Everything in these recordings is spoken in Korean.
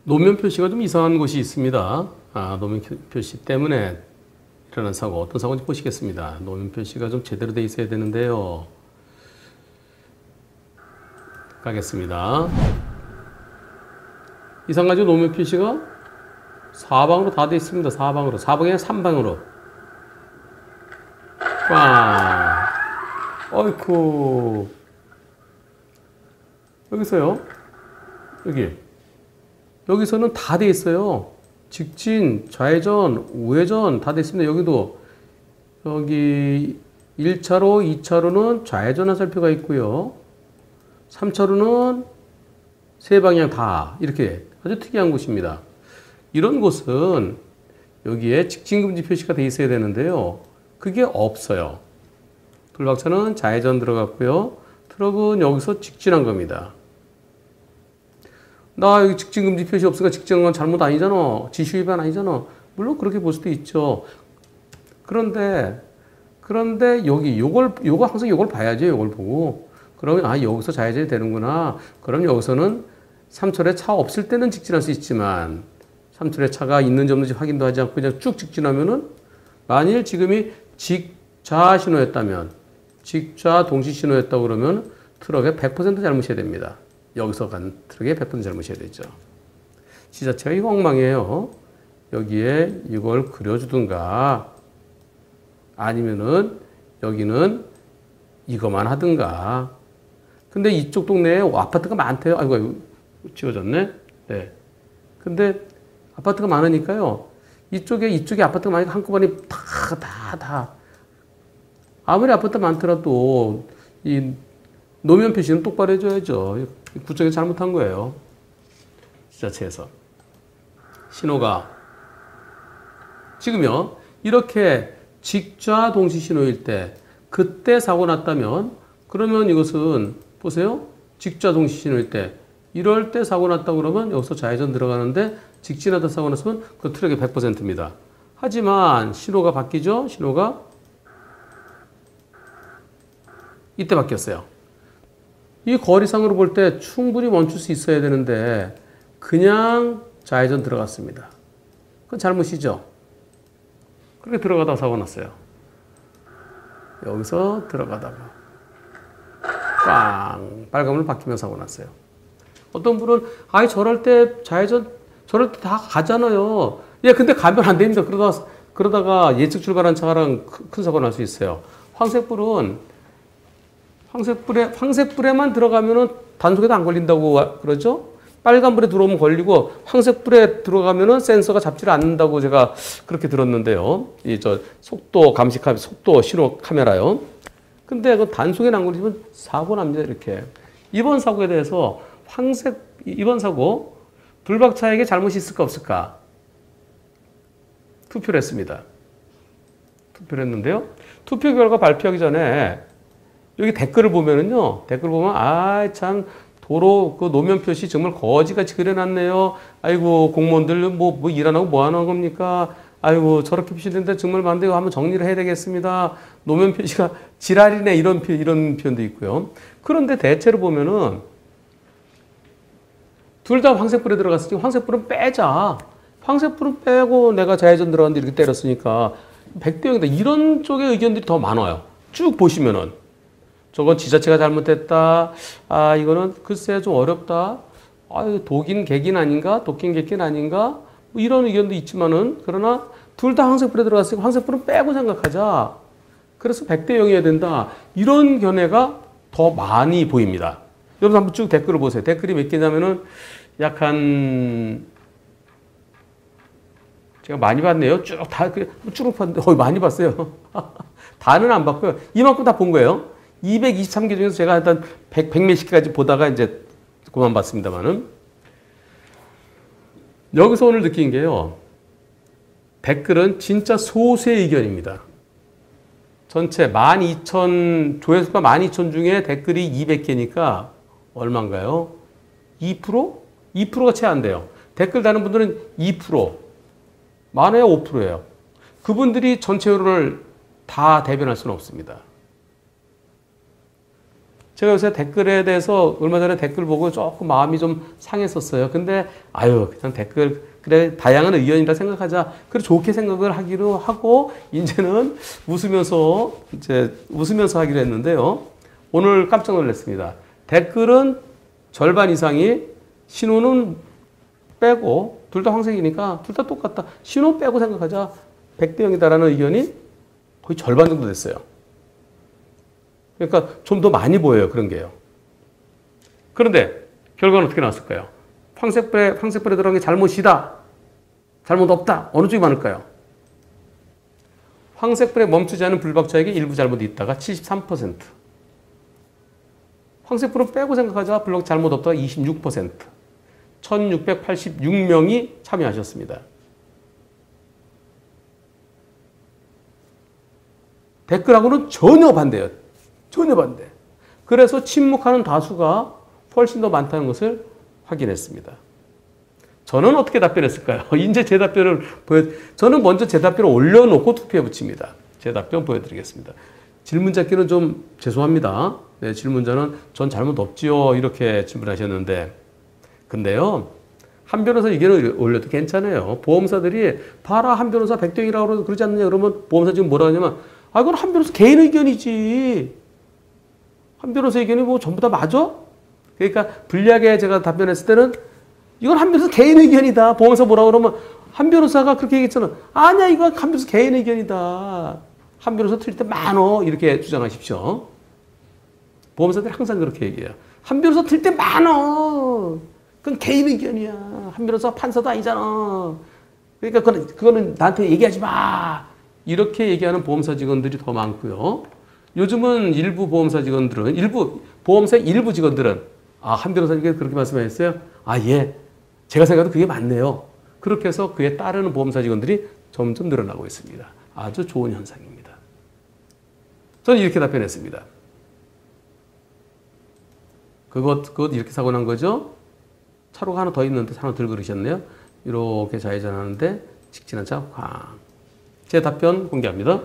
노면 표시가 좀 이상한 곳이 있습니다. 노면 표시 때문에 일어난 사고, 어떤 사고인지 보시겠습니다. 노면 표시가 좀 제대로 돼 있어야 되는데요. 가겠습니다. 이상하죠? 노면 표시가 사방으로 다 돼 있습니다. 사방으로. 사방이 아니라 삼방으로. 꽝. 어이쿠. 여기서요. 여기서는 다 돼 있어요. 직진, 좌회전, 우회전 다 돼 있습니다. 여기도 여기 1차로, 2차로는 좌회전 화살표가 있고요. 3차로는 세 방향 다 이렇게 아주 특이한 곳입니다. 이런 곳은 여기에 직진금지 표시가 돼 있어야 되는데요. 그게 없어요. 돌박차는 좌회전 들어갔고요. 트럭은 여기서 직진한 겁니다. 나 여기 직진금지 표시 없으니까 직진한 건 잘못 아니잖아. 지시 위반 아니잖아. 물론 그렇게 볼 수도 있죠. 그런데 요거 항상 요걸 봐야죠. 요걸 보고. 그러면 여기서 좌회전이 되는구나. 그럼 여기서는 3철에 차 없을 때는 직진할 수 있지만 3철에 차가 있는지 없는지 확인도 하지 않고 그냥 쭉 직진하면은 만일 지금이 직좌 신호였다면 직좌 동시 신호였다고 그러면 트럭에 100% 잘못이어야 됩니다. 여기서 간 트럭에 100% 잘못이어야 되죠. 지자체가 이거 엉망이에요. 여기에 이걸 그려주든가 아니면은 여기는 이거만 하든가. 근데 이쪽 동네에 아파트가 많대요. 아이고, 지워졌네. 네. 근데 아파트가 많으니까요. 이쪽에 아파트가 많으니까 한꺼번에 다. 아무리 아파트 많더라도 이 노면 표시는 똑바로 해줘야죠. 구청에서 잘못한 거예요. 지자체에서. 신호가. 지금요. 이렇게 직좌 동시 신호일 때 그때 사고 났다면 그러면 이것은 보세요. 직좌 동시 신호일 때 이럴 때 사고 났다고 그러면 여기서 좌회전 들어가는데 직진하다 사고 났으면 그 트럭의 100%입니다. 하지만 신호가 바뀌죠. 신호가 이때 바뀌었어요. 이 거리상으로 볼 때 충분히 멈출 수 있어야 되는데 그냥 좌회전 들어갔습니다. 그건 잘못이죠. 그렇게 들어가다가 사고 났어요. 여기서 들어가다가 빵! 빨간불 바뀌면 사고 났어요. 어떤 분은 저럴 때 좌회전 저럴 때 다 가잖아요. 근데 가면 안 됩니다. 그러다가 예측 출발한 차랑 큰 사고 날 수 있어요. 황색불에만 들어가면은 단속에도 안 걸린다고 그러죠? 빨간불에 들어오면 걸리고 황색불에 들어가면은 센서가 잡지를 않는다고 제가 그렇게 들었는데요. 속도 감식하면 속도 신호 카메라요. 근데 그 단속에 안 걸리면 사고 납니다. 이렇게. 이번 사고에 대해서 이번 사고 불박차에게 잘못이 있을까 없을까? 투표를 했습니다. 투표를 했는데요. 투표 결과 발표하기 전에 여기 댓글을 보면은요. 댓글 보면 참 도로 그 노면 표시 정말 거지같이 그려놨네요. 아이고 공무원들 뭐 일 안 하고 뭐 하는 겁니까? 아이고 저렇게 표시된데 정말 만들고 한번 정리를 해야 되겠습니다. 노면 표시가 지랄이네 이런 표현도 있고요. 그런데 대체로 보면은 둘 다 황색불에 들어갔으니 황색불은 빼자. 황색불은 빼고 내가 좌회전 들어갔는데 이렇게 때렸으니까 100대 0이다. 이런 쪽의 의견들이 더 많아요. 쭉 보시면은. 저건 지자체가 잘못했다. 이거는 글쎄 좀 어렵다. 독인 객인 아닌가? 독긴 객인 아닌가? 뭐 이런 의견도 있지만은 그러나 둘 다 황색불에 들어갔으니까 황색불은 빼고 생각하자. 그래서 100대 0이어야 된다. 이런 견해가 더 많이 보입니다. 여러분 한번 쭉 댓글을 보세요. 댓글이 몇 개냐면은 제가 많이 봤네요. 쭉 봤는데 많이 봤어요. 다는 안 봤고요. 이만큼 다 본 거예요. 223개 중에서 제가 일단 100몇십 개까지 보다가 이제 그만 봤습니다만은 여기서 오늘 느낀 게요. 댓글은 진짜 소수의 의견입니다. 전체 12,000 조회수가 12,000 중에 댓글이 200개니까 얼마인가요? 2%? 2%가 채 안 돼요. 댓글 다는 분들은 2%, 많아야 5%예요. 그분들이 전체 여론을 다 대변할 수는 없습니다. 제가 요새 댓글에 대해서 얼마 전에 댓글 보고 조금 마음이 좀 상했었어요. 근데 그냥 댓글 그래 다양한 의견이라 생각하자. 그래 좋게 생각을 하기로 하고 이제는 웃으면서 하기로 했는데요. 오늘 깜짝 놀랐습니다. 댓글은 절반 이상이 신호는 빼고 둘 다 황색이니까 둘 다 똑같다. 신호 빼고 생각하자. 100대 0이다라는 의견이 거의 절반 정도 됐어요. 그러니까 좀 더 많이 보여요. 그런 게요. 그런데 결과는 어떻게 나왔을까요? 황색불에 들어간 게 잘못이다. 잘못 없다. 어느 쪽이 많을까요? 황색불에 멈추지 않은 불박차에게 일부 잘못이 있다가 73%. 황색불은 빼고 생각하자. 불박 잘못 없다가 26%. 1686명이 참여하셨습니다. 댓글하고는 전혀 반대예요. 전혀 반대. 그래서 침묵하는 다수가 훨씬 더 많다는 것을 확인했습니다. 저는 어떻게 답변했을까요? 이제 제 답변을 저는 먼저 제 답변을 올려놓고 투표에 붙입니다. 제 답변 보여드리겠습니다. 질문자께는 좀 죄송합니다. 네, 질문자는 전 잘못 없지요. 이렇게 질문하셨는데 근데요. 한 변호사 의견을 올려도 괜찮아요. 보험사들이 봐라 한 변호사 백동이라고 그러지 않느냐 그러면 보험사 지금 뭐라 하냐면 이건 한 변호사 개인 의견이지. 한 변호사 의견이 뭐 전부 다 맞아? 그러니까 불리하게 제가 답변했을 때는 이건 한 변호사 개인 의견이다. 보험사 뭐라 그러면 한 변호사가 그렇게 얘기했잖아. 아니야 이거 한 변호사 개인 의견이다. 한 변호사 틀릴 때 많어. 이렇게 주장하십시오. 보험사들이 항상 그렇게 얘기해요. 한 변호사 틀릴 때 많어. 그건 개인 의견이야. 한 변호사 판사도 아니잖아. 그러니까 그거는 나한테 얘기하지 마. 이렇게 얘기하는 보험사 직원들이 더 많고요. 요즘은 일부 보험사 직원들은 보험사 일부 직원들은 한 변호사님께 그렇게 말씀하셨어요? 예. 제가 생각해도 그게 맞네요. 그렇게 해서 그에 따르는 보험사 직원들이 점점 늘어나고 있습니다. 아주 좋은 현상입니다. 저는 이렇게 답변했습니다. 그것 이렇게 사고 난 거죠? 차로가 하나 더 있는데 하나 들고 그러셨네요. 이렇게 좌회전하는데 직진한 차 쾅. 제 답변 공개합니다.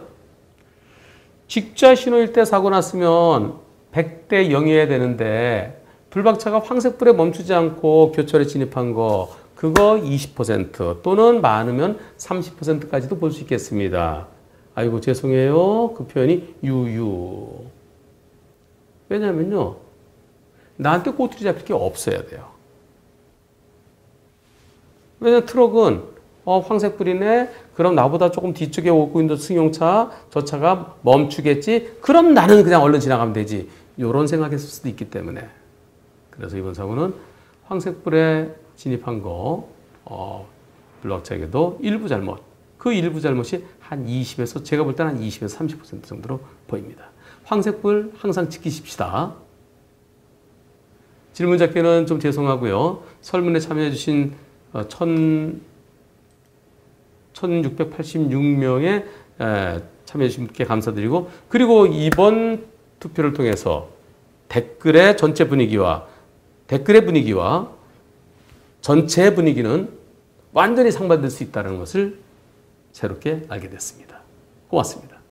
직자 신호일 때 사고 났으면 100대 0이어야 되는데 불박차가 황색불에 멈추지 않고 교차로에 진입한 거 그거 20% 또는 많으면 30%까지도 볼 수 있겠습니다. 아이고 죄송해요. 그 표현이 유유. 왜냐면요. 나한테 꼬투리 잡힐 게 없어야 돼요. 왜냐면 트럭은 황색불이네. 그럼 나보다 조금 뒤쪽에 오고 있는 승용차, 저 차가 멈추겠지. 그럼 나는 그냥 얼른 지나가면 되지. 이런 생각했을 수도 있기 때문에. 그래서 이번 사고는 황색불에 진입한 거, 불박차에게도 일부 잘못. 그 일부 잘못이 한 20에서 제가 볼 때는 한 20에서 30% 정도로 보입니다. 황색불 항상 지키십시다. 질문자께는 좀 죄송하고요. 설문에 참여해 주신 1686명의 참여해 주신 분께 감사드리고 그리고 이번 투표를 통해서 댓글의 분위기와 전체 분위기는 완전히 상반될 수 있다는 것을 새롭게 알게 됐습니다. 고맙습니다.